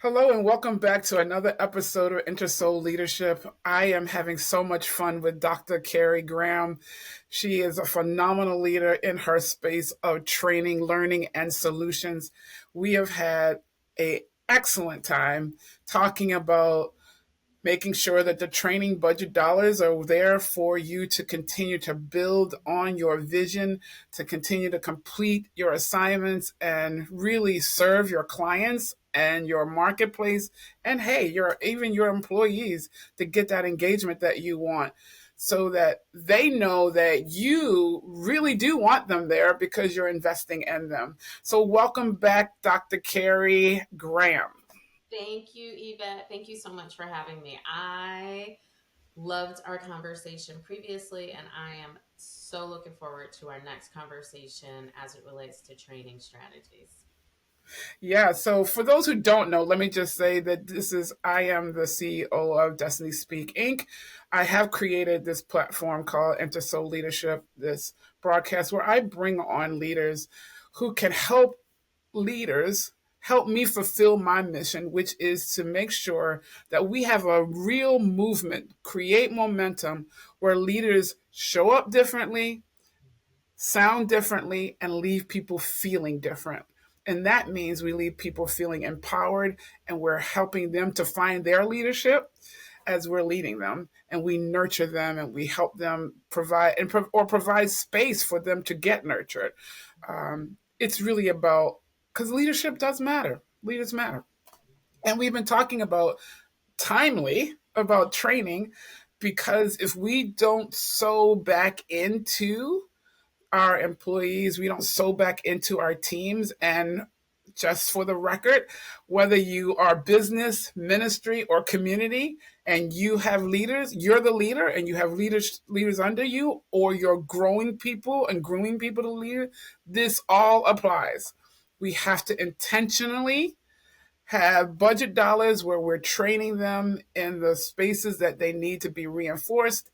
Hello and welcome back to another episode of InteSoul Leadership. I am having so much fun with Dr. Carrie Graham. She is a phenomenal leader in her space of training, learning, and solutions. We have had a excellent time talking about making sure that the training budget dollars are there for you to continue to build on your vision, to continue to complete your assignments and really serve your clients and your marketplace and hey, even your employees to get that engagement that you want so that they know that you really do want them there because you're investing in them. So welcome back, Dr. Carrie Graham. Thank you, Yvette. Thank you so much for having me. I loved our conversation previously, and I am so looking forward to our next conversation as it relates to training strategies. Yeah, so for those who don't know, let me just say that I am the CEO of DestinySpeak Inc. I have created this platform called InteSoul Leadership, this broadcast where I bring on leaders who can help leaders help me fulfill my mission, which is to make sure that we have a real movement, create momentum where leaders show up differently, sound differently, and leave people feeling different. And that means we leave people feeling empowered and we're helping them to find their leadership as we're leading them, and we nurture them and we help them or provide space for them to get nurtured. It's really about because leadership does matter. Leaders matter. And we've been talking about timely about training because if we don't sew back into our employees, we don't sew back into our teams. And just for the record, whether you are business, ministry, or community, and you have leaders, you're the leader, and you have leaders under you, or you're growing people and grooming people to lead. This all applies. We have to intentionally have budget dollars where we're training them in the spaces that they need to be reinforced,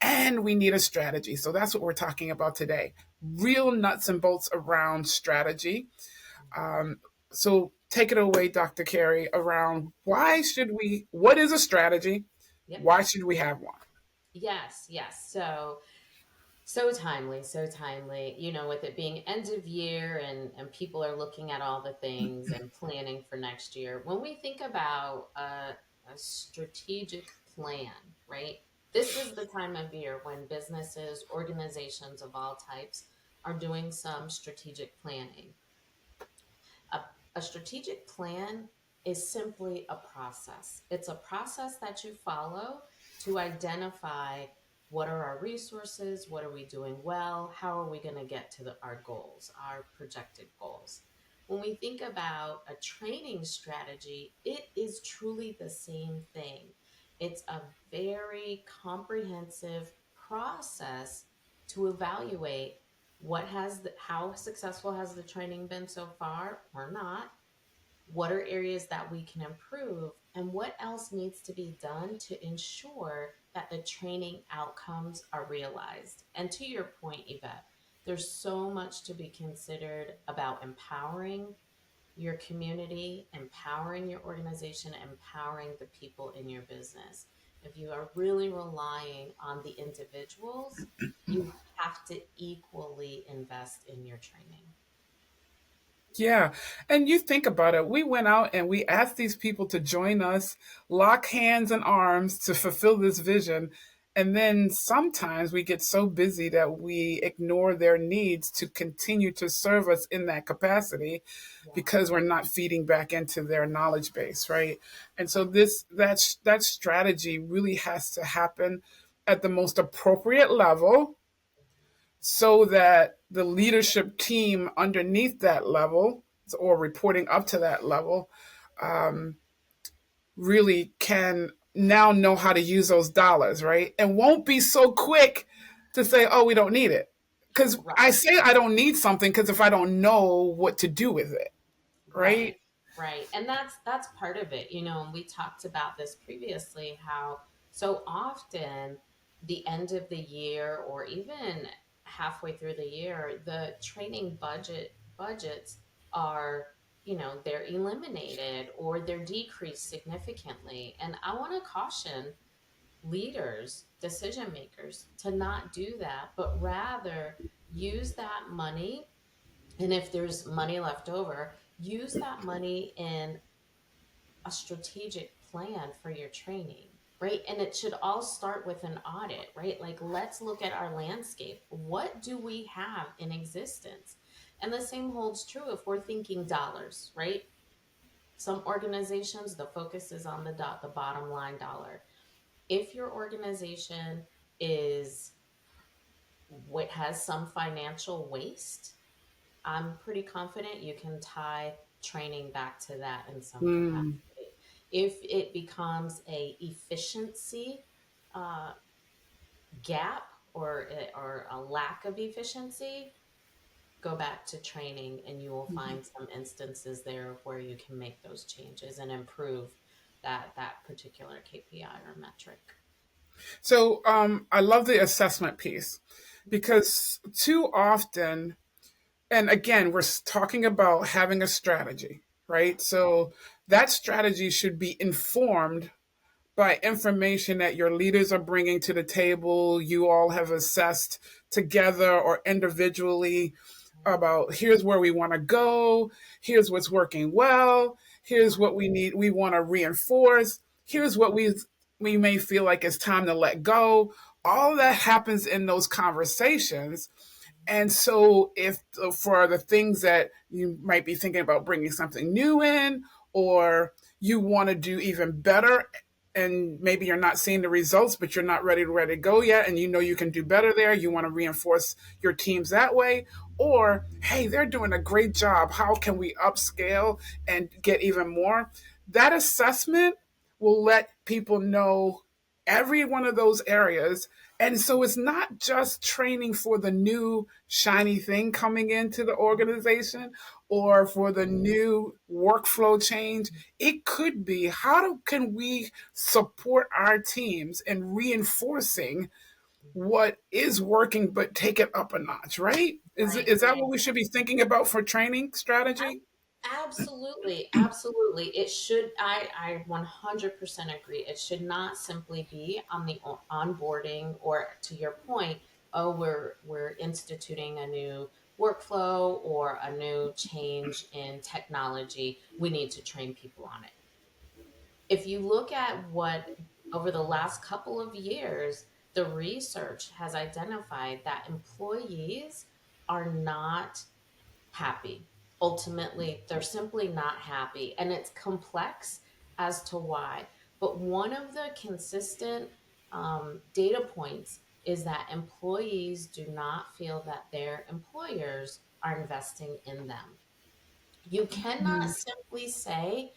and we need a strategy. So that's what we're talking about today. Real nuts and bolts around strategy. So take it away, Dr. Carey, around what is a strategy? Yep. Why should we have one? Yes, yes. So timely, so timely. With it being end of year and people are looking at all the things and planning for next year. When we think about a strategic plan, right? This is the time of year when businesses, organizations of all types are doing some strategic planning. A, a strategic plan is simply a process. It's a process that you follow to identify what are our resources, what are we doing well, how are we going to get to our goals, our projected goals. When we think about a training strategy, it is truly the same thing. It's a very comprehensive process to evaluate how successful has the training been so far or not, what are areas that we can improve, and what else needs to be done to ensure that the training outcomes are realized. And to your point, Yvette, there's so much to be considered about empowering your community, empowering your organization, empowering the people in your business. If you are really relying on the individuals, you have to equally invest in your training. Yeah. And you think about it, we went out and we asked these people to join us, lock hands and arms to fulfill this vision. And then sometimes we get so busy that we ignore their needs to continue to serve us in that capacity Yeah. because we're not feeding back into their knowledge base, right? And so that strategy really has to happen at the most appropriate level so that the leadership team underneath that level or reporting up to that level really can now know how to use those dollars, right? And won't be so quick to say, oh, we don't need it. Because Right. I say I don't need something because if I don't know what to do with it, right? Right, right. And that's part of it, and we talked about this previously, how so often the end of the year or even halfway through the year, the training budgets are they're eliminated or they're decreased significantly. And I want to caution leaders, decision makers, to not do that, but rather use that money. And if there's money left over, use that money in a strategic plan for your training, right? And it should all start with an audit, right? Like, let's look at our landscape. What do we have in existence? And the same holds true if we're thinking dollars, right? Some organizations, the focus is on the bottom line dollar. If your organization is what has some financial waste, I'm pretty confident you can tie training back to that in some capacity. Mm. If it becomes a efficiency uh, gap or a lack of efficiency, go back to training and you will find some instances there where you can make those changes and improve that particular KPI or metric. So I love the assessment piece because too often, and again, we're talking about having a strategy, right? So that strategy should be informed by information that your leaders are bringing to the table, you all have assessed together or individually about here's where we want to go, here's what's working well, here's what we need, we want to reinforce, here's what we may feel like it's time to let go. All of that happens in those conversations. And so, if for the things that you might be thinking about bringing something new in, or you want to do even better, and maybe you're not seeing the results, but you're not ready to go yet, and you know you can do better there, you want to reinforce your teams that way, or hey, they're doing a great job. How can we upscale and get even more? That assessment will let people know every one of those areas. And so it's not just training for the new shiny thing coming into the organization or for the new workflow change. It could be can we support our teams in reinforcing what is working, but take it up a notch, right? Right, Is that right. what we should be thinking about for training strategy? Absolutely, absolutely. It should, I 100% agree. It should not simply be on the onboarding or, to your point, oh, we're instituting a new workflow or a new change in technology. We need to train people on it. If you look at what over the last couple of years, the research has identified that employees are not happy. Ultimately, they're simply not happy. And it's complex as to why. But one of the consistent data points is that employees do not feel that their employers are investing in them. You cannot simply say,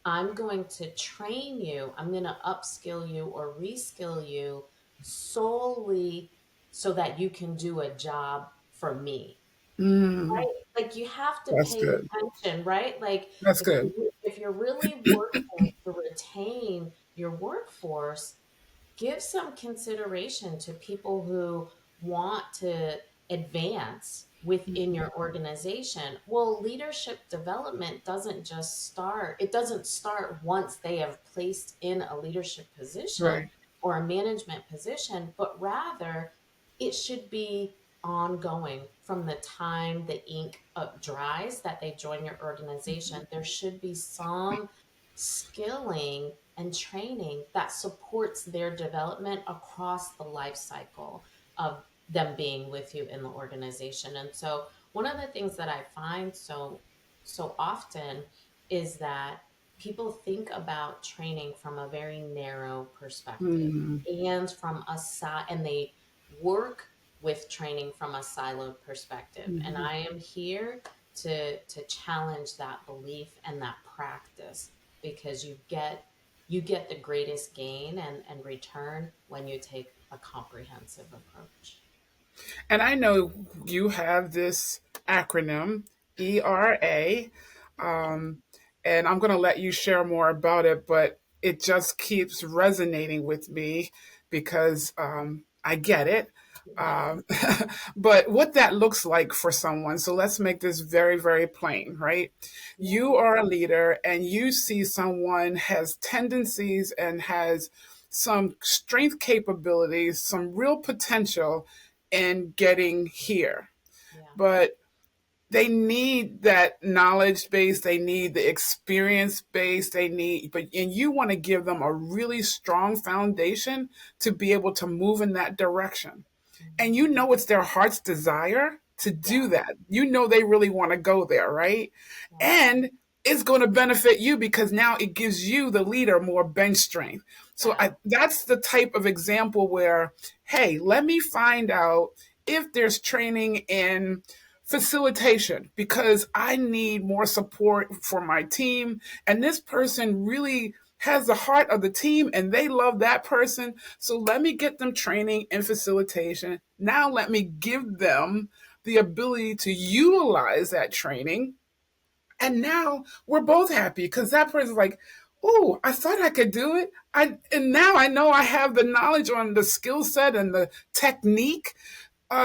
I'm going to train you, I'm going to upskill you or reskill you solely so that you can do a job for me. Mm, Right? Like, you have to that's pay good. attention, right? Like, That's if good. you're really working to retain your workforce, give some consideration to people who want to advance within your organization. Well, leadership development it doesn't start once they have placed in a leadership position Right. or a management position, but rather it should be ongoing from the time the ink dries that they join your organization. There should be some skilling and training that supports their development across the life cycle of them being with you in the organization. And so one of the things that I find so often is that people think about training from a very narrow perspective Mm, and from a side, and they work with training from a siloed perspective. And I am here to challenge that belief and that practice, because you get the greatest gain and return when you take a comprehensive approach. and I know you have this acronym, ERA, and I'm going to let you share more about it, but it just keeps resonating with me because I get it. Yes. Um, but what that looks like for someone, so let's make this very, very plain, right? You Yeah. are a leader and you see someone has tendencies and has some strength capabilities, some real potential in getting here. Yeah. But they need that knowledge base, they need the experience base, they need, but and you want to give them a really strong foundation to be able to move in that direction. And Hmm. you know it's their heart's desire to do Yeah. that. You know they really want to go there, right? Yes. And it's going to benefit you because now it gives you, the leader, more bench strength. So Yeah. that's the type of example where, hey, let me find out if there's training in facilitation because I need more support for my team. And this person really has the heart of the team and they love that person. So let me get them training in facilitation. Now let me give them the ability to utilize that training. And now we're both happy because that person's like, oh, I thought I could do it. And now I know I have the knowledge on the skill set and the technique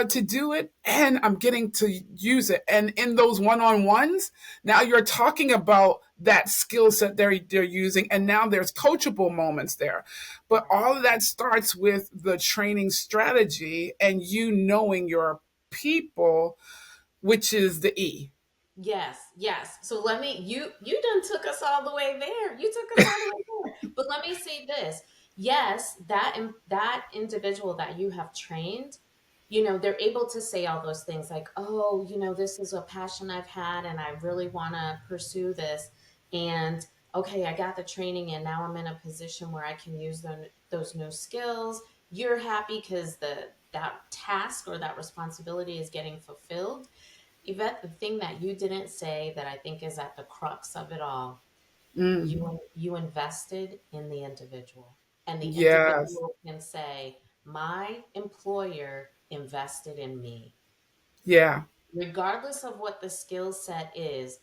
to do it, and I'm getting to use it. And in those one-on-ones, now you're talking about that skill set they're using, and now there's coachable moments there. But Right. all of that starts with the training strategy and you knowing your people, which is the E. Yes, yes. So let me you done took us all the way there. You took us all the way there. But let me say this. Yes, that individual that you have trained, they're able to say all those things like, "Oh, this is a passion I've had and I really want to pursue this." And okay, I got the training and now I'm in a position where I can use those new skills. You're happy because that task or that responsibility is getting fulfilled. Yvette, the thing that you didn't say that I think is at the crux of it all, Mm. you invested in the individual. And the Yes. individual can say, my employer invested in me. Yeah. Regardless of what the skill set is,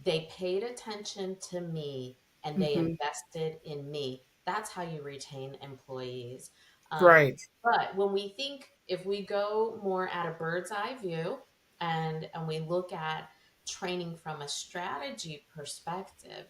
they paid attention to me and they Hmm. invested in me. That's how you retain employees. Right. But when we think, if we go more at a bird's eye view and we look at training from a strategy perspective,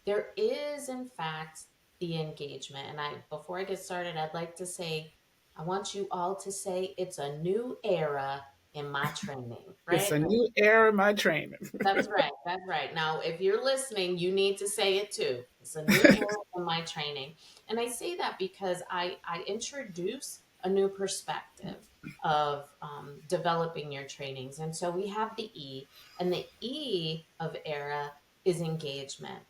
there is in fact the engagement. And before I get started, I'd like to say, I want you all to say it's a new era in my training, It's right? a new era in my training. That's right. That's right. Now, if you're listening, you need to say it too. It's a new era in my training. And I say that because I introduce a new perspective of developing your trainings. And so we have the E, and the E of era is engagement.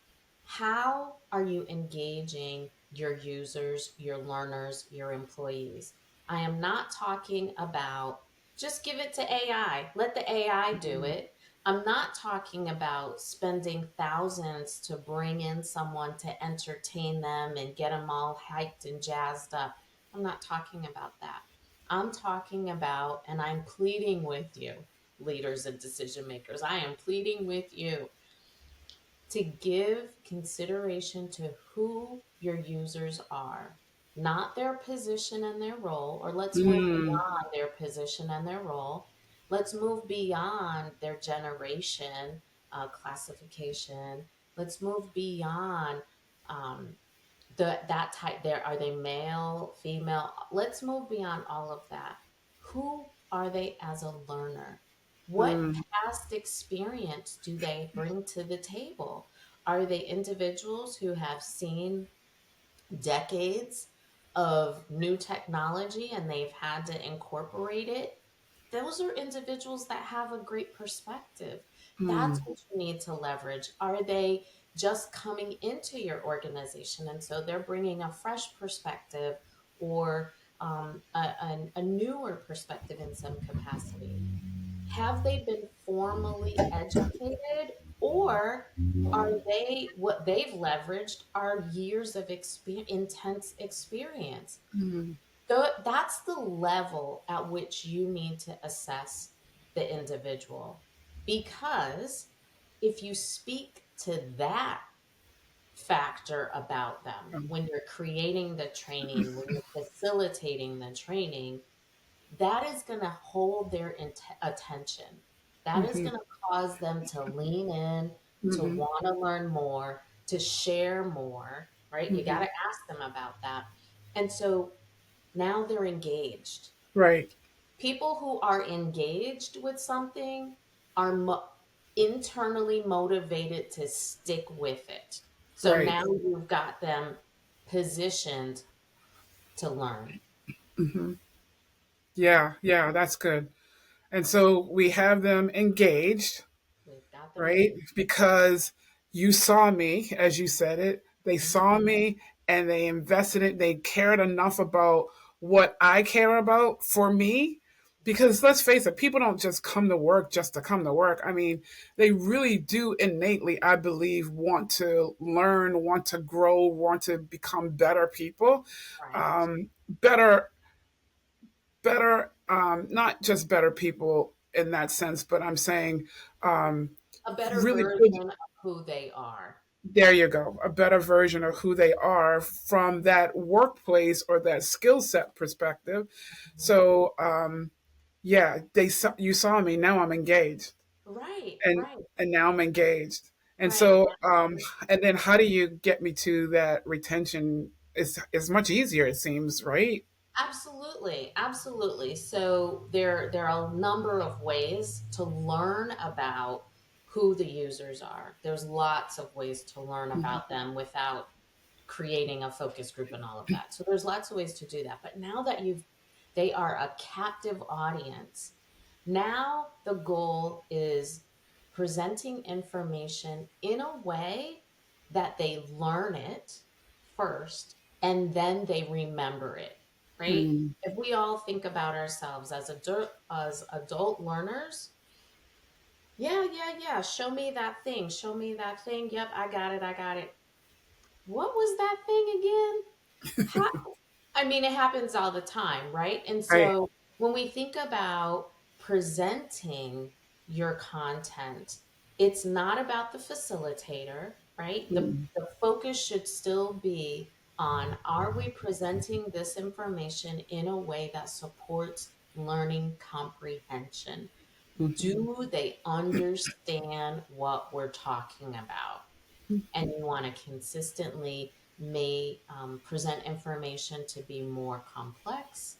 How are you engaging your users, your learners, your employees? I am not talking about just give it to AI, let the AI do it. I'm not talking about spending thousands to bring in someone to entertain them and get them all hyped and jazzed up. I'm not talking about that. I'm talking about, and I'm pleading with you, leaders and decision makers, I am pleading with you to give consideration to who your users are, not their position and their role, or let's move Mm. beyond their position and their role. Let's move beyond their generation classification. Let's move beyond um, that type. There are they male, female? Let's move beyond all of that. Who are they as a learner? What Mm. past experience do they bring to the table? Are they individuals who have seen decades of new technology and they've had to incorporate it? Those are individuals that have a great perspective. That's Mm. what you need to leverage. Are they just coming into your organization and so they're bringing a fresh perspective or a newer perspective in some capacity? Have they been formally educated, or are they, what they've leveraged are years of intense experience? Mm. That's the level at which you need to assess the individual. Because if you speak to that factor about them when you're creating the training, when you're facilitating the training, that is going to hold their attention. That is Mm-hmm. going to cause them to lean in, to Mm-hmm. want to learn more, to share more, right? You got Mm-hmm. to ask them about that. And so now they're engaged. Right. People who are engaged with something are internally motivated to stick with it. So Right. now you've got them positioned to learn. Mm-hmm. Yeah. Yeah. That's good. And so we have them engaged, We've got them right? engaged. Because you saw me, as you said it, they Mhm. saw me and they invested it. They cared enough about what I care about for me. Because let's face it, people don't just come to work just to come to work. I mean, they really do innately, I believe, want to learn, want to grow, want to become better people, Right. better not just better people in that sense, but I'm saying A better really good. version of who they are. There you go, a better version of who they are from that workplace or that skill set perspective. Mhm. So yeah, you saw me. Now I'm engaged, Right, and right, now I'm engaged. And right. so and then how do you get me to that retention? Is much easier, it seems, right? Absolutely, absolutely. So there are a number of ways to learn about who the users are. There's lots of ways to learn about them without creating a focus group and all of that. So there's lots of ways to do that. But now that they are a captive audience, now the goal is presenting information in a way that they learn it first and then they remember it, right? Mm, If we all think about ourselves as adult learners, yeah, yeah, yeah, show me that thing, show me that thing. Yep, I got it, I got it. What was that thing again? How, I mean, it happens all the time, right? And right. so when we think about presenting your content, it's not about the facilitator, right? Mm, The focus should still be on, are we presenting this information in a way that supports learning comprehension? Do they understand what we're talking about? And you want to consistently may present information to be more complex,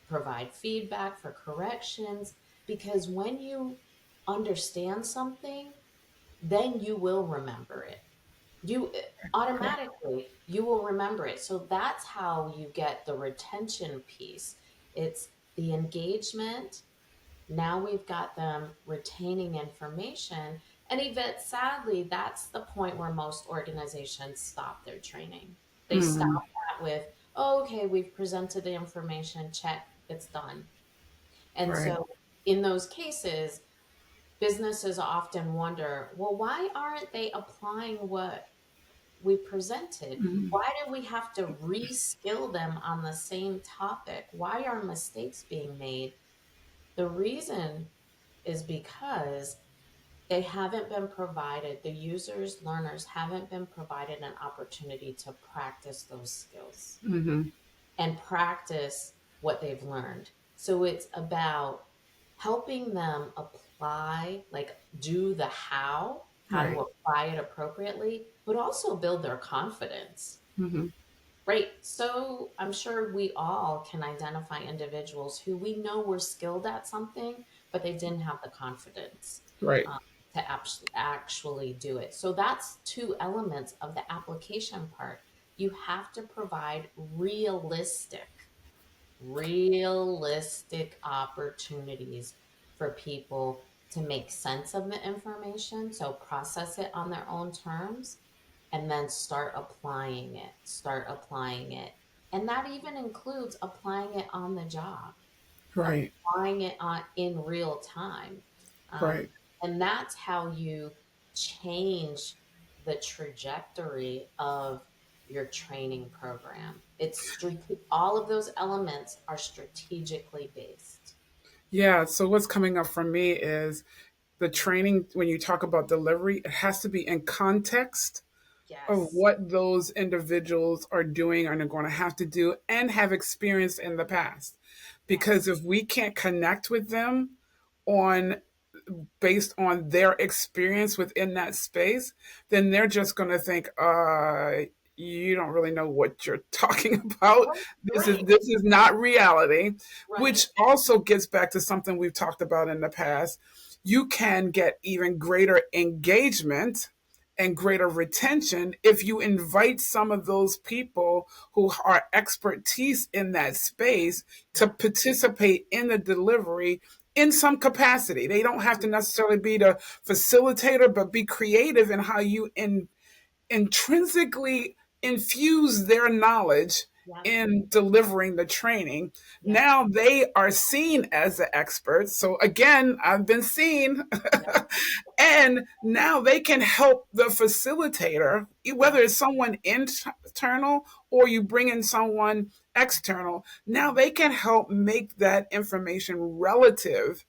provide feedback for corrections, because when you understand something, then you will remember it. You automatically you will remember it. So that's how you get the retention piece. It's the engagement. Now we've got them retaining information. And Yvette, sadly, that's the point where most organizations stop their training. They stop mm, that with, oh, okay, we've presented the information, check, it's done. And right. so in those cases, businesses often wonder, well, why aren't they applying what we presented? Why do we have to reskill them on the same topic? Why are mistakes being made? The reason is because they haven't been provided, the users, learners haven't been provided an opportunity to practice those skills Hmm. and practice what they've learned. So it's about helping them apply, like do the how to Right. apply it appropriately, but also build their confidence. Hmm. Right. So I'm sure we all can identify individuals who we know were skilled at something, but they didn't have the confidence Right. um, to actually do it. So that's two elements of the application part. You have to provide realistic opportunities for people to make sense of the information. So process it on their own terms and then start applying it. And that even includes applying it on the job, Right. applying it on in real time. Um, Right. and that's how you change the trajectory of your training program. All of those elements are strategically based. Yeah. So what's coming up for me is the training. When you talk about delivery, it has to be in context of Yes. what those individuals are doing and are going to have to do and have experienced in the past. Yes. because if we can't connect with them on based on their experience within that space, then they're just going to think, you don't really know what you're talking about. Right. This is Right. this is not reality, Right. which also gets back to something we've talked about in the past. You can get even greater engagement and greater retention if you invite some of those people who are expertise in that space to Yeah. participate in the delivery in some capacity. They don't have to necessarily be the facilitator, but be creative in how you intrinsically infuse their knowledge Yep. in delivering the training. Yep. Now they are seen as the experts. So again, I've been seen. Yep. And now they can help the facilitator, whether Yep. it's someone internal or you bring in someone external. Now they can help make that information relative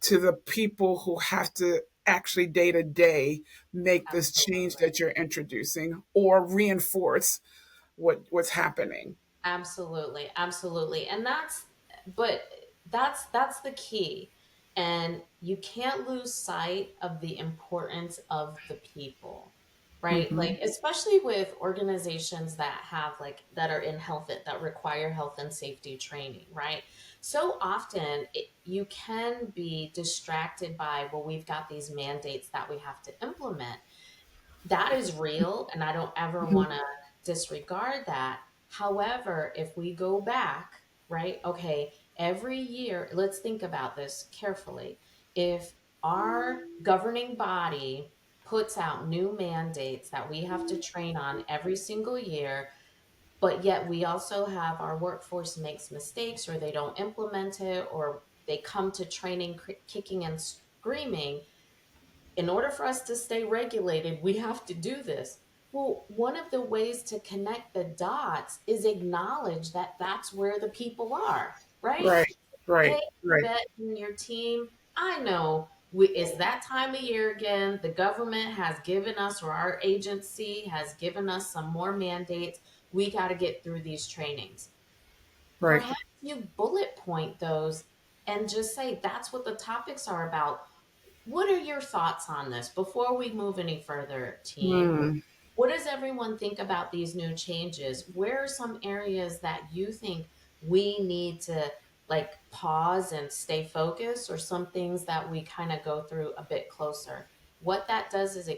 to the people who have to actually day to day make this change Absolutely. that you're introducing or reinforce what's happening. Absolutely, absolutely. And but that's the key. And you can't lose sight of the importance of the people, right? Mm-hmm. Like especially with organizations that have like that are in health that require health and safety training, right? So often you can be distracted by, well, we've got these mandates that we have to implement. That is real, and I don't ever want to disregard that. However, if we go back, right? Okay, every year, let's think about this carefully. If our governing body puts out new mandates that we have to train on every single year, but yet we also have our workforce makes mistakes or they don't implement it or they come to training kicking and screaming, in order for us to stay regulated, we have to do this. Well, one of the ways to connect the dots is acknowledge that that's where the people are, right? Right, right, Hey, right, Yvette and your team, I know it's that time of year again. The government has given us, or our agency has given us some more mandates. We got to get through these trainings. right. Perhaps you bullet point those and just say that's what the topics are about. What are your thoughts on this before we move any further, team? Mm, What does everyone think about these new changes? Where are some areas that you think we need to like pause and stay focused, or some things that we kind of go through a bit closer? What that does is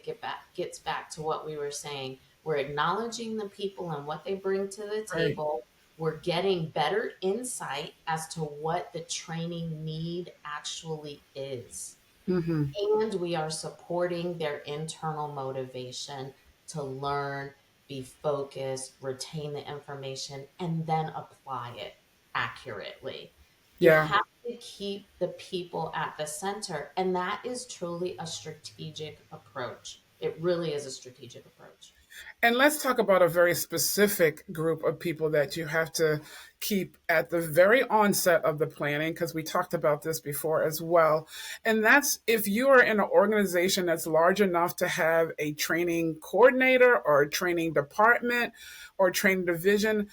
gets back to what we were saying. We're acknowledging the people and what they bring to the right. table. We're getting better insight as to what the training need actually is, Mm-hmm. and we are supporting their internal motivation to learn, be focused, retain the information, and then apply it accurately. You Yeah. have to keep the people at the center, and that is truly a strategic approach. It really is a strategic approach. And let's talk about a very specific group of people that you have to keep at the very onset of the planning, because we talked about this before as well. And that's if you are in an organization that's large enough to have a training coordinator or a training department or training division,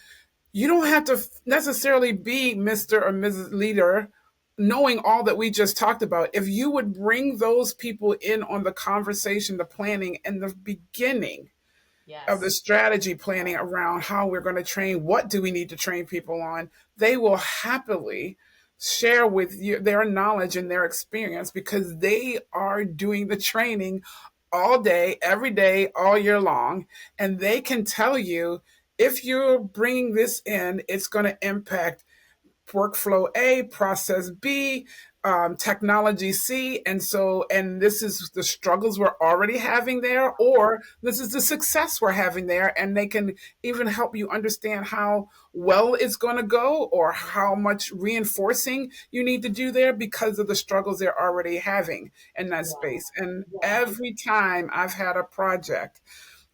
you don't have to necessarily be Mr. or Mrs. Leader knowing all that we just talked about. If you would bring those people in on the conversation, the planning, and the beginning of the Yes. strategy planning around how we're going to train, what do we need to train people on, they will happily share with you their knowledge and their experience because they are doing the training all day, every day, all year long. And they can tell you if you're bringing this in, it's going to impact workflow A, process B, technology C. And this is the struggles we're already having there, or this is the success we're having there. And they can even help you understand how well it's going to go or how much reinforcing you need to do there because of the struggles they're already having in that Yeah. space. And Yeah. every time I've had a project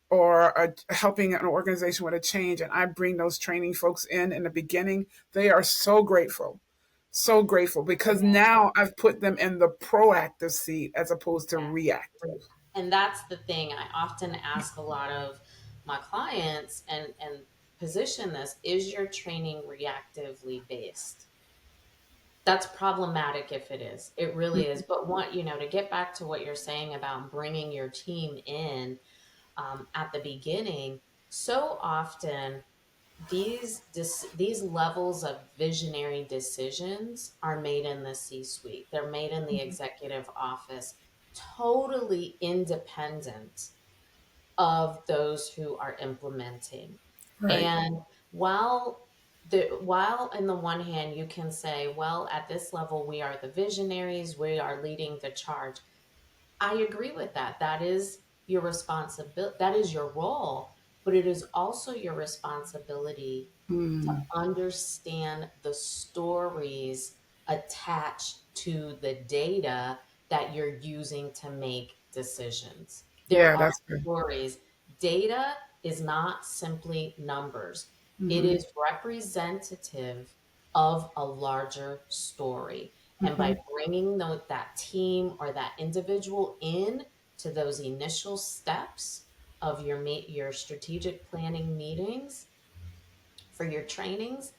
or helping an organization with a change, and I bring those training folks in the beginning, they are so grateful because Yeah. now I've put them in the proactive seat as opposed to Exactly. reactive. And that's the thing. I often ask a lot of my clients and position this, is your training reactively based? That's problematic if it is. It really is. But to get back to what you're saying about bringing your team in at the beginning, so often these levels of visionary decisions are made in the C-suite. They're made in the Mhm. executive office, totally independent of those who are implementing. Right. And while in the one hand you can say, well, at this level we are the visionaries, we are leading the charge. I agree with that. That is your responsibility, that is your role, but it is also your responsibility to Mm. understand the stories attached to the data that you're using to make decisions. There Yeah, are that's good. stories. Data is not simply numbers, it Hmm. is representative of a larger story. And by Hmm. bringing that team or that individual in to those initial steps of your strategic planning meetings for your trainings,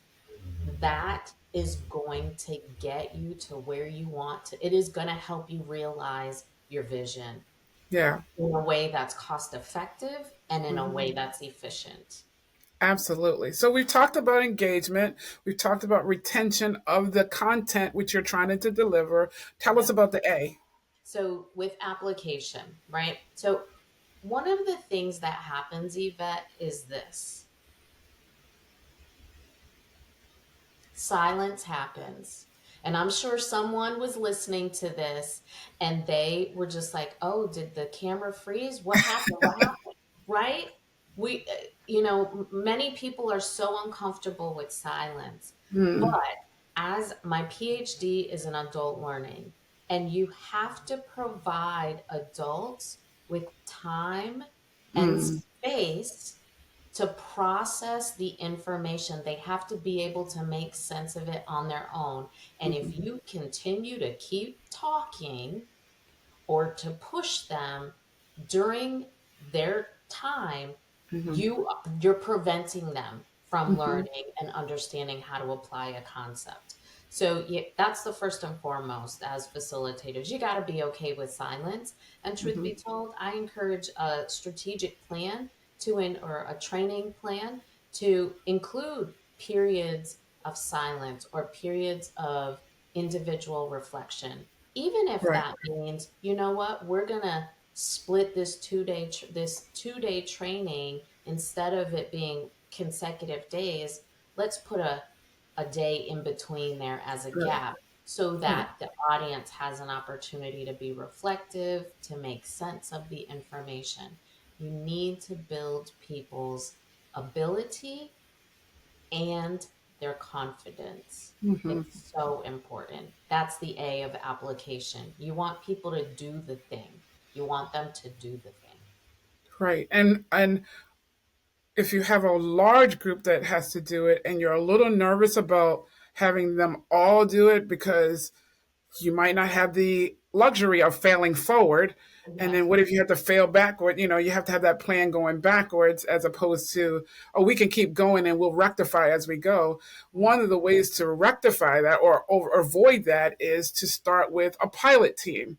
that is going to get you to where you want to. It is going to help you realize your vision Yeah. in a way that's cost effective and in a Hmm. way that's efficient. Absolutely. So we've talked about engagement. We've talked about retention of the content which you're trying to deliver. Tell us Yep. about the A. So with application, right? So one of the things that happens, Yvette, is this: silence happens. And I'm sure someone was listening to this and they were just like, oh, did the camera freeze? What happened? What happened? Right? Many people are so uncomfortable with silence. But Mm. as my PhD is in adult learning, and you have to provide adults with time and Mm. space to process the information. They have to be able to make sense of it on their own. And if Hmm. you continue to keep talking or to push them during their time, Hmm. you're preventing them from Hmm. learning and understanding how to apply a concept. So that's the first and foremost. As facilitators, you got to be okay with silence. And truth Hmm. be told, I encourage a strategic plan or a training plan to include periods of silence or periods of individual reflection, even if Right. that means, you know what, we're gonna split this 2 day training. Instead of it being consecutive days, let's put a day in between there as a Right. gap so Right. that the audience has an opportunity to be reflective, to make sense of the information. You need to build people's ability and their confidence. Hmm. It's so important. That's the A of application. You want people to do the thing. You want them to do the thing. Right. And if you have a large group that has to do it and you're a little nervous about having them all do it because you might not have the luxury of failing forward. And then Yes. what if you have to fail backward? You have to have that plan going backwards as opposed to, oh, we can keep going and we'll rectify as we go. One of the ways to rectify that or avoid that is to start with a pilot team.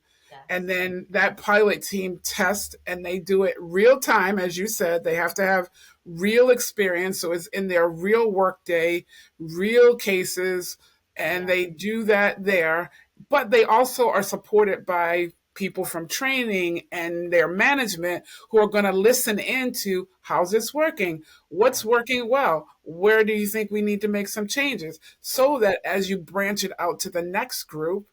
And Yes. then that pilot team tests and they do it real time. As you said, they have to have real experience. So it's in their real workday, real cases, and Yeah. they do that there. But they also are supported by people from training and their management who are going to listen into how's this working, what's Yeah. working well, where do you think we need to make some changes, so Right. that as you branch it out to the next group,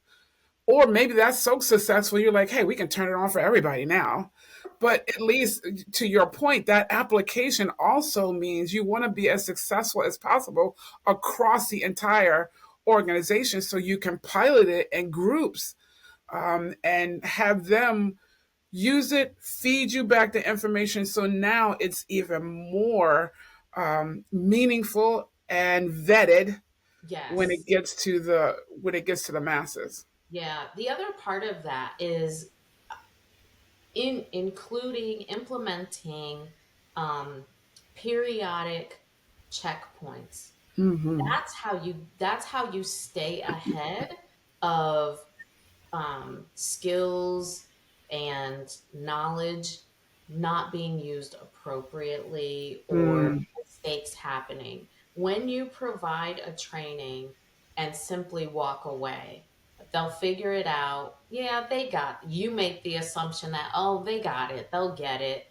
or maybe that's so successful, you're like, hey, we can turn it on for everybody now. But at least to your point, that application also means you want to be as successful as possible across the entire organization so you can pilot it in groups, and have them use it, feed you back the information. So now it's even more meaningful and vetted Yes. when it gets to the masses. Yeah. The other part of that is implementing um, periodic checkpoints. Mm-hmm. That's how you stay ahead of skills and knowledge not being used appropriately or Mm. mistakes happening. When you provide a training and simply walk away, they'll figure it out. Yeah, you make the assumption that, oh, they got it, they'll get it.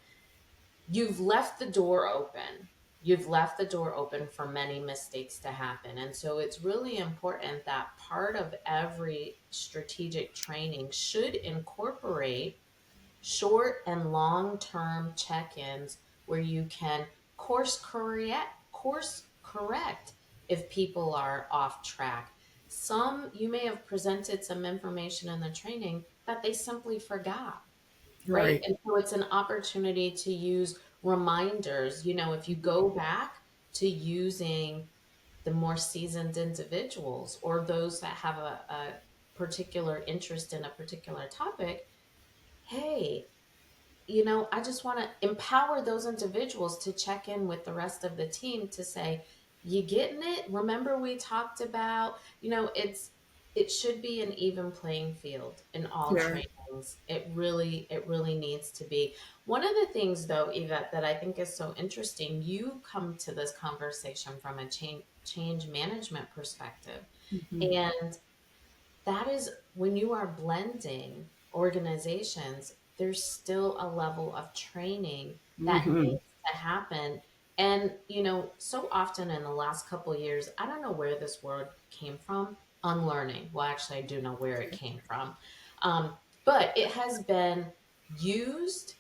You've left the door open. You've left the door open for many mistakes to happen. And so it's really important that part of every strategic training should incorporate short and long term check ins where you can course correct if people are off track. You may have presented some information in the training that they simply forgot, right? Right. And so it's an opportunity to use reminders. If you go back to using the more seasoned individuals or those that have a particular interest in a particular topic, hey, I just want to empower those individuals to check in with the rest of the team to say, you getting it? Remember we talked about, it should be an even playing field in all Yeah. trainings. It really needs to be. One of the things though, Yvette, that I think is so interesting, you come to this conversation from a change management perspective. Mm-hmm. And that is when you are blending organizations, there's still a level of training that Mm-hmm. needs to happen. And, so often in the last couple of years, I don't know where this word came from, unlearning. Well, actually, I do know where it came from. Um, but it has been used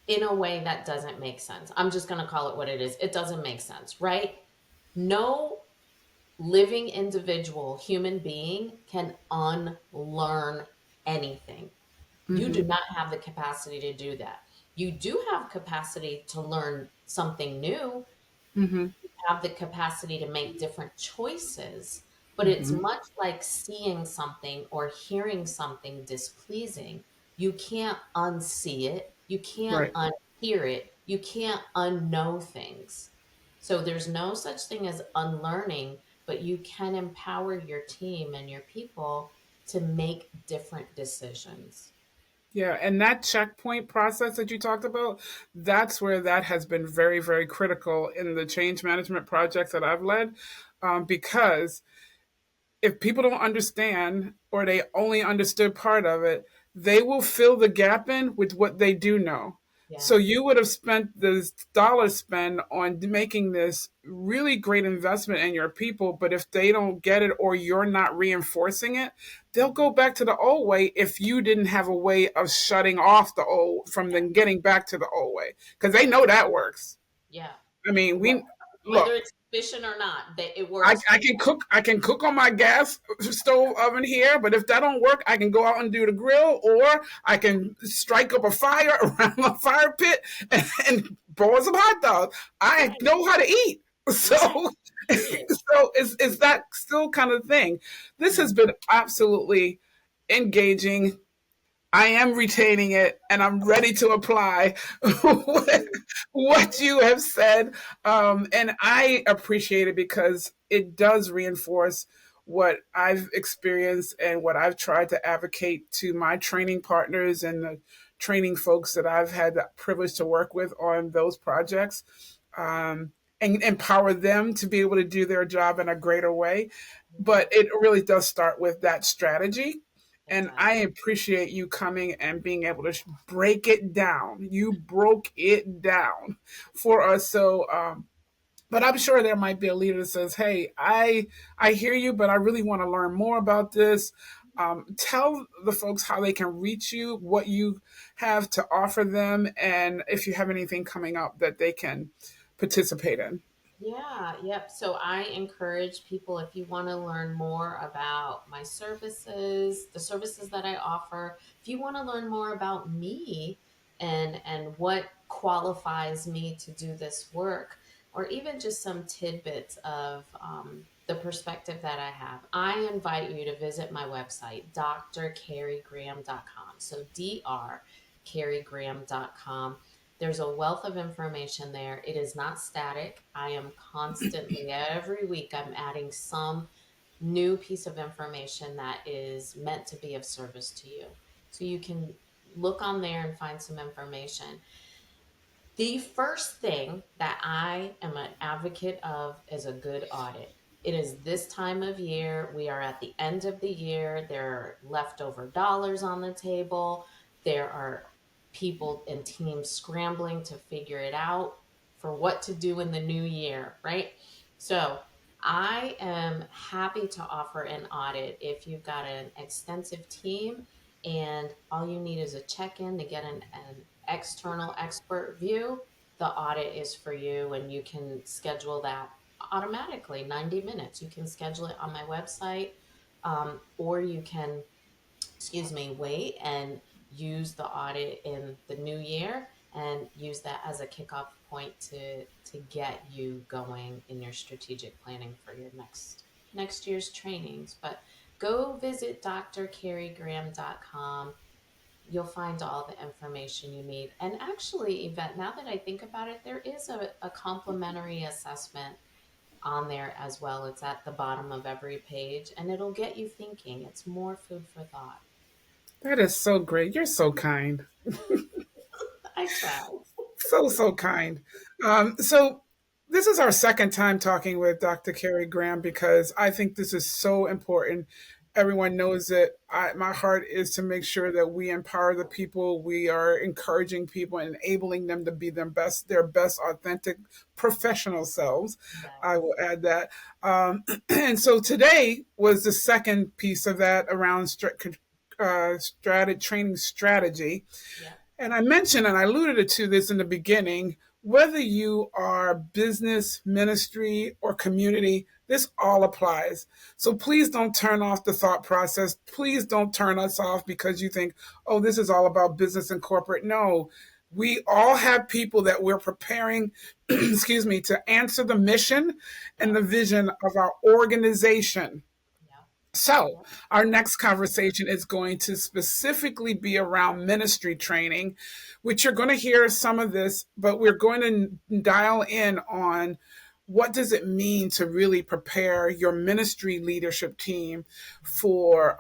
in a way that doesn't make sense. I'm just going to call it what it is. It doesn't make sense, right? No living individual, human being, can unlearn anything. You do Mm-hmm. not have the capacity to do that. You do have capacity to learn something new, Mm-hmm. have the capacity to make different choices, but it's Mm-hmm. much like seeing something or hearing something displeasing. You can't unsee it, you can't Right. unhear it, you can't unknow things. So there's no such thing as unlearning, but you can empower your team and your people to make different decisions. Yeah, and that checkpoint process that you talked about, that's where that has been very, very critical in the change management projects that I've led, because if people don't understand or they only understood part of it, they will fill the gap in with what they do know. So Yeah. you would have spent this dollar spend on making this really great investment in your people, but if they don't get it or you're not reinforcing it, they'll go back to the old way if you didn't have a way of shutting off the old from Yeah. then getting back to the old way. Because they know that works. Yeah. I mean, Wh- we Whether look, it's efficient or not, it I, works. I can cook. I can cook on my gas stove oven here, but if that don't work, I can go out and do the grill, or I can strike up a fire around my fire pit and boil some hot dogs. I Right. know how to eat, so Right. Period. so it's that still kind of thing. This has Mhm. been absolutely engaging. I am retaining it and I'm ready to apply what you have said. And I appreciate it because it does reinforce what I've experienced and what I've tried to advocate to my training partners and the training folks that I've had the privilege to work with on those projects. And empower them to be able to do their job in a greater way. But it really does start with that strategy, It and does. I appreciate you coming and being able to break it down. You broke it down for us. So, but I'm sure there might be a leader that says, "Hey, I hear you, but I really want to learn more about this." Tell the folks how they can reach you, what you have to offer them, and if you have anything coming up that they can participate in. Yeah, yep. So I encourage people, if you want to learn more about my services, the services that I offer, if you want to learn more about me and what qualifies me to do this work, or even just some tidbits of the perspective that I have, I invite you to visit my website, drcarriegraham.com. So drcarriegraham.com. There's a wealth of information there. It is not static. I am constantly, every week, I'm adding some new piece of information that is meant to be of service to you. So you can look on there and find some information. The first thing that I am an advocate of is a good audit. It is this time of year. We are at the end of the year. There are leftover dollars on the table. There are people and teams scrambling to figure it out for what to do in the new year, right? So I am happy to offer an audit if you've got an extensive team and all you need is a check-in to get an external expert view. The audit is for you, and you can schedule that automatically, 90 minutes. You can schedule it on my website, or you can, excuse me, wait and use the audit in the new year and use that as a kickoff point to get you going in your strategic planning for your next year's trainings. But go visit drcarriegraham.com. You'll find all the information you need. And actually, Yvette, now that I think about it, there is a complimentary assessment on there as well. It's at the bottom of every page and it'll get you thinking. It's more food for thought. That is so great. You're so kind. I try. So, so kind. So, this is our second time talking with Dr. Carrie Graham because I think this is so important. Everyone knows that my heart is to make sure that we empower the people. We are encouraging people and enabling them to be their best, authentic, professional selves. I Yes. will add that. And so today was the second piece of that around training strategy. Yep. And I mentioned, and I alluded to this in the beginning, whether you are business, ministry, or community, this all applies. So please don't turn off the thought process. Please don't turn us off because you think, oh, this is all about business and corporate. No, we all have people that we're preparing, excuse me, to answer the mission and Yep. the vision of our organization. Yep. So, Yep. our next conversation is going to specifically be around ministry training, which you're going to hear some of this, but we're going to dial in on what does it mean to really prepare your ministry leadership team for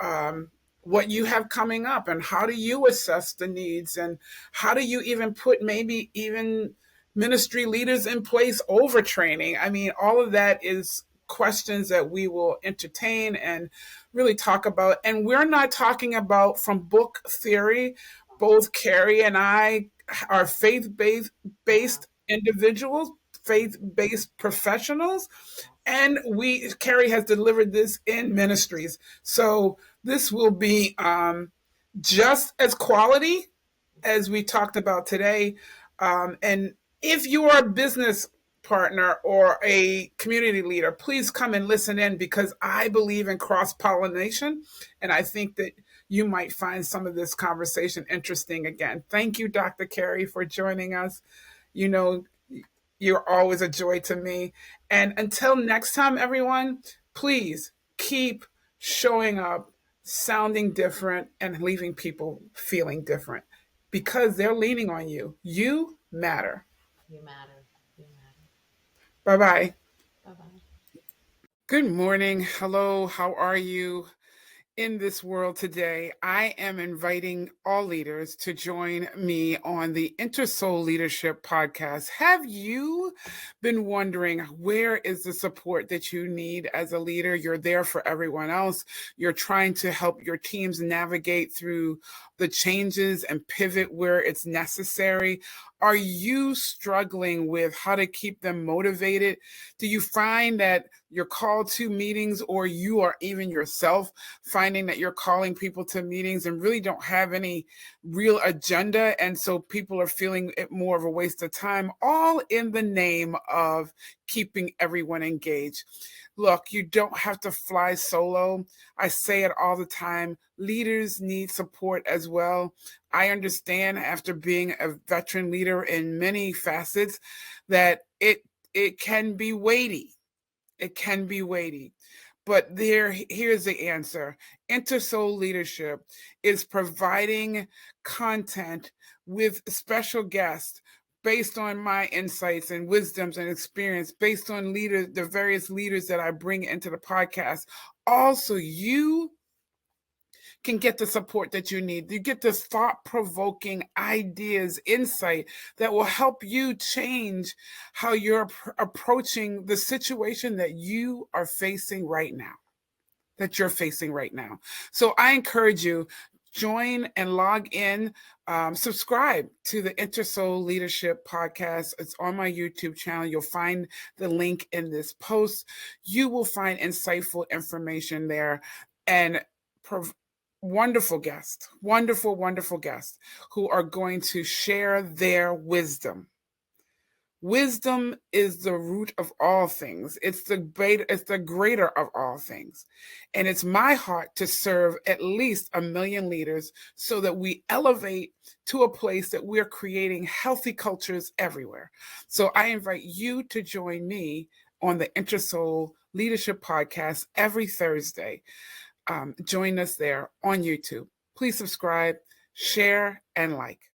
what you have coming up, and how do you assess the needs, and how do you even put maybe even ministry leaders in place over training. I mean, all of that is questions that we will entertain and really talk about. And we're not talking about from book theory. Both Carrie and I are Yeah. faith-based individuals, faith-based professionals, Yes. and we Carrie has delivered this in ministries. So this will be just as quality as we talked about today. And if you are a business partner or a community leader, please come and listen in because I believe in cross pollination. And I think that you might find some of this conversation interesting again. Thank you, Dr. Carey, for joining us. You know, you're always a joy to me. And until next time, everyone, please keep showing up, sounding different, and leaving people feeling different because they're leaning on you. You matter. You matter. You matter. Bye bye. Bye bye. Good morning. Hello. How are you? In this world today, I am inviting all leaders to join me on the InteSoul Leadership podcast. Have you been wondering where is the support that you need as a leader? You're there for everyone else. You're trying to help your teams navigate through the changes and pivot where it's necessary. Are you struggling with how to keep them motivated? Do you find that you're called to meetings, or you are even yourself finding that you're calling people to meetings and really don't have any real agenda? And so people are feeling it more of a waste of time, all in the name of keeping everyone engaged. Look, you don't have to fly solo. I say it all the time. Leaders need support as well. I understand after being a veteran leader in many facets that it can be weighty. It can be weighty. But here's the answer. InteSoul Leadership is providing content with special guests, based on my insights and wisdoms and experience, based on the various leaders that I bring into the podcast. Also, you can get the support that you need. You get this thought-provoking ideas, insight that will help you change how you're approaching the situation that you are facing right now. So I encourage you, join and log in, subscribe to the InteSoul Leadership Podcast. It's on my YouTube channel. You'll find the link in this post. You will find insightful information there and wonderful guests, wonderful guests who are going to share their wisdom. Wisdom is the root of all things. It's the greater of all things. And it's my heart to serve at least 1 million leaders so that we elevate to a place that we're creating healthy cultures everywhere. So I invite you to join me on the InteSoul Leadership Podcast every Thursday. Join us there on YouTube. Please subscribe, share, and like.